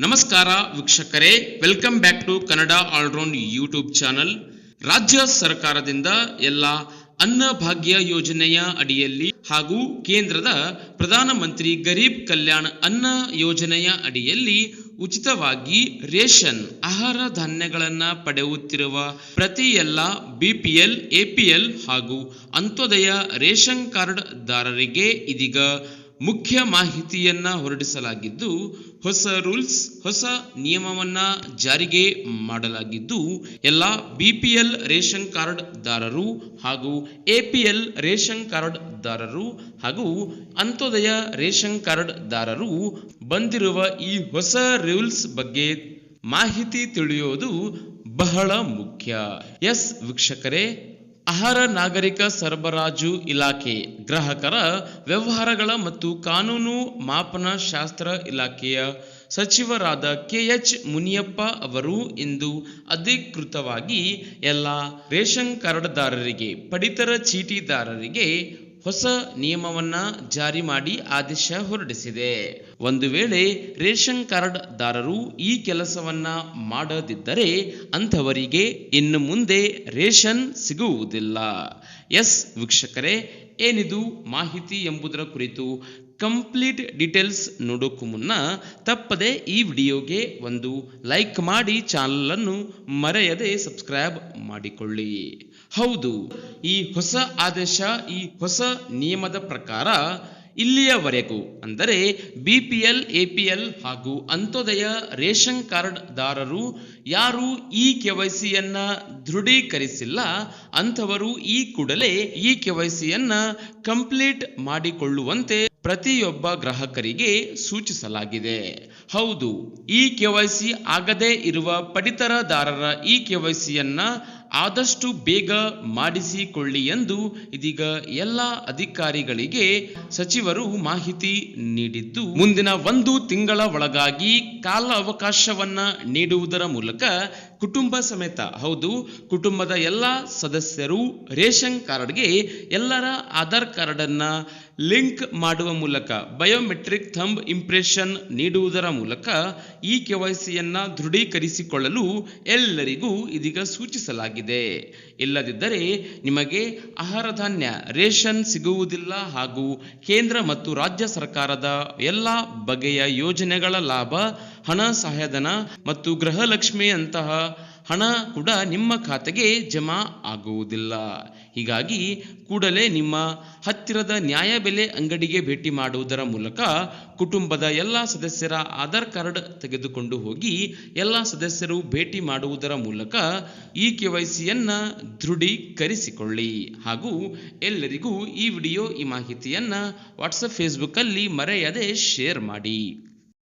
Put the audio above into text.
ನಮಸ್ಕಾರ ವೀಕ್ಷಕರೇ, welcome back to Kannada all round YouTube channel. ರಾಜ್ಯ ಸರ್ಕಾರದಿಂದ ಎಲ್ಲ ಅನ್ನಭಾಗ್ಯ ಯೋಜನೆಯ ಅಡಿಯಲ್ಲಿ ಹಾಗೂ ಕೇಂದ್ರದ ಪ್ರಧಾನಮಂತ್ರಿ ಗರೀಬ್ ಕಲ್ಯಾಣ ಅನ್ನ ಯೋಜನೆಯ ಅಡಿಯಲ್ಲಿ ಉಚಿತವಾಗಿ ರೇಷನ್ ಆಹಾರ ಧಾನ್ಯಗಳನ್ನು ಪಡೆಯುತ್ತಿರುವ ಪ್ರತಿ ಎಲ್ಲ ಬಿಪಿಎಲ್, ಎಪಿಎಲ್ ಹಾಗೂ ಅಂತ್ಯೋದಯ ರೇಷನ್ ಕಾರ್ಡ್ ದಾರರಿಗೆ ಇದೀಗ ಮುಖ್ಯ ಮಾಹಿತಿಯನ್ನ ಹೊರಡಿಸಲಾಗಿದ್ದು, ಹೊಸ ರೂಲ್ಸ್, ಹೊಸ ನಿಯಮವನ್ನ ಜಾರಿಗೆ ಮಾಡಲಾಗಿದ್ದು, ಎಲ್ಲ ಬಿಪಿಎಲ್ ರೇಷನ್ ಕಾರ್ಡ್ ದಾರರು ಹಾಗೂ ಎಪಿಎಲ್ ರೇಷನ್ ಕಾರ್ಡ್ ದಾರರು ಹಾಗೂ ಅಂತ್ಯೋದಯ ರೇಷನ್ ಕಾರ್ಡ್ ದಾರರು ಬಂದಿರುವ ಈ ಹೊಸ ರೂಲ್ಸ್ ಬಗ್ಗೆ ಮಾಹಿತಿ ತಿಳಿಯೋದು ಬಹಳ ಮುಖ್ಯ. ಎಸ್ ವೀಕ್ಷಕರೇ, ಆಹಾರ ನಾಗರಿಕ ಸರಬರಾಜು ಇಲಾಖೆ ಗ್ರಾಹಕರ ವ್ಯವಹಾರಗಳ ಮತ್ತು ಕಾನೂನು ಮಾಪನ ಶಾಸ್ತ್ರ ಇಲಾಖೆಯ ಸಚಿವರಾದ KH ಮುನಿಯಪ್ಪ ಅವರು ಇಂದು ಅಧಿಕೃತವಾಗಿ ಎಲ್ಲ ರೇಷನ್ ಕಾರ್ಡ್ದಾರರಿಗೆ, ಪಡಿತರ ಚೀಟಿದಾರರಿಗೆ ಹೊಸ ನಿಯಮವನ್ನ ಜಾರಿ ಮಾಡಿ ಆದೇಶ ಹೊರಡಿಸಿದೆ. ಒಂದು ವೇಳೆ ರೇಷನ್ ಕಾರ್ಡ್ ದಾರರು ಈ ಕೆಲಸವನ್ನ ಮಾಡದಿದ್ದರೆ ಅಂಥವರಿಗೆ ಇನ್ನು ಮುಂದೆ ರೇಷನ್ ಸಿಗುವುದಿಲ್ಲ. ಎಸ್ ವೀಕ್ಷಕರೇ, ಏನಿದು ಮಾಹಿತಿ ಎಂಬುದರ ಕುರಿತು ಕಂಪ್ಲೀಟ್ ಡೀಟೇಲ್ಸ್ ನೋಡೋಕ್ಕೂ ಮುನ್ನ ತಪ್ಪದೆ ಈ ವಿಡಿಯೋಗೆ ಒಂದು ಲೈಕ್ ಮಾಡಿ, ಚಾನಲ್ ಅನ್ನು ಮರೆಯದೆ ಸಬ್ಸ್ಕ್ರೈಬ್ ಮಾಡಿಕೊಳ್ಳಿ. ಹೌದು, ಈ ಹೊಸ ಆದೇಶ, ಈ ಹೊಸ ನಿಯಮದ ಪ್ರಕಾರ ಇಲ್ಲಿಯವರೆಗೂ ಅಂದರೆ ಬಿಪಿಎಲ್, ಎಪಿಎಲ್ ಹಾಗೂ ಅಂತ್ಯೋದಯ ರೇಷನ್ ಕಾರ್ಡ್ ದಾರರು ಯಾರು ಈ KYCಯನ್ನ ದೃಢೀಕರಿಸಿಲ್ಲ ಅಂಥವರು ಈ ಕೂಡಲೇ ಈ KYCಯನ್ನ ಕಂಪ್ಲೀಟ್ ಮಾಡಿಕೊಳ್ಳುವಂತೆ ಪ್ರತಿಯೊಬ್ಬ ಗ್ರಾಹಕರಿಗೆ ಸೂಚಿಸಲಾಗಿದೆ. ಹೌದು, ಈ KYC ಆಗದೇ ಇರುವ ಪಡಿತರದಾರರ ಈ KYCಯನ್ನ ಆದಷ್ಟು ಬೇಗ ಮಾಡಿಸಿಕೊಳ್ಳಿ ಎಂದು ಇದೀಗ ಎಲ್ಲ ಅಧಿಕಾರಿಗಳಿಗೆ ಸಚಿವರು ಮಾಹಿತಿ ನೀಡಿದ್ದು, ಮುಂದಿನ 1 ತಿಂಗಳ ಒಳಗಾಗಿ ಕಾಲ ಅವಕಾಶವನ್ನ ನೀಡುವುದರ ಮೂಲಕ ಕುಟುಂಬ ಸಮೇತ, ಹೌದು, ಕುಟುಂಬದ ಎಲ್ಲ ಸದಸ್ಯರು ರೇಷನ್ ಕಾರ್ಡ್ಗೆ ಎಲ್ಲರ ಆಧಾರ್ ಕಾರ್ಡ್ ಅನ್ನ ಲಿಂಕ್ ಮಾಡುವ ಮೂಲಕ ಬಯೋಮೆಟ್ರಿಕ್ ಥಂಬ್ ಇಂಪ್ರೆಷನ್ ನೀಡುವುದರ ಮೂಲಕ ಈ KYCಯನ್ನ ದೃಢೀಕರಿಸಿಕೊಳ್ಳಲು ಎಲ್ಲರಿಗೂ ಇದೀಗ ಸೂಚಿಸಲಾಗಿದೆ. ಇಲ್ಲದಿದ್ದರೆ ನಿಮಗೆ ಆಹಾರ ಧಾನ್ಯ ರೇಷನ್ ಸಿಗುವುದಿಲ್ಲ ಹಾಗೂ ಕೇಂದ್ರ ಮತ್ತು ರಾಜ್ಯ ಸರ್ಕಾರದ ಎಲ್ಲ ಬಗೆಯ ಯೋಜನೆಗಳ ಲಾಭ, ಹಣ ಸಹಾಯಧನ ಮತ್ತು ಗೃಹಲಕ್ಷ್ಮಿಯಂತಹ ಹಣ ಕೂಡ ನಿಮ್ಮ ಖಾತೆಗೆ ಜಮಾ ಆಗುವುದಿಲ್ಲ. ಹೀಗಾಗಿ ಕೂಡಲೇ ನಿಮ್ಮ ಹತ್ತಿರದ ನ್ಯಾಯಬೆಲೆ ಅಂಗಡಿಗೆ ಭೇಟಿ ಮಾಡುವುದರ ಮೂಲಕ ಕುಟುಂಬದ ಎಲ್ಲ ಸದಸ್ಯರ ಆಧಾರ್ ಕಾರ್ಡ್ ತೆಗೆದುಕೊಂಡು ಹೋಗಿ ಎಲ್ಲ ಸದಸ್ಯರು ಭೇಟಿ ಮಾಡುವುದರ ಮೂಲಕ ಈ KYCಯನ್ನ ದೃಢೀಕರಿಸಿಕೊಳ್ಳಿ. ಹಾಗೂ ಎಲ್ಲರಿಗೂ ಈ ವಿಡಿಯೋ, ಈ ಮಾಹಿತಿಯನ್ನ ವಾಟ್ಸಪ್, ಫೇಸ್ಬುಕ್ ಅಲ್ಲಿ ಮರೆಯದೆ ಶೇರ್ ಮಾಡಿ.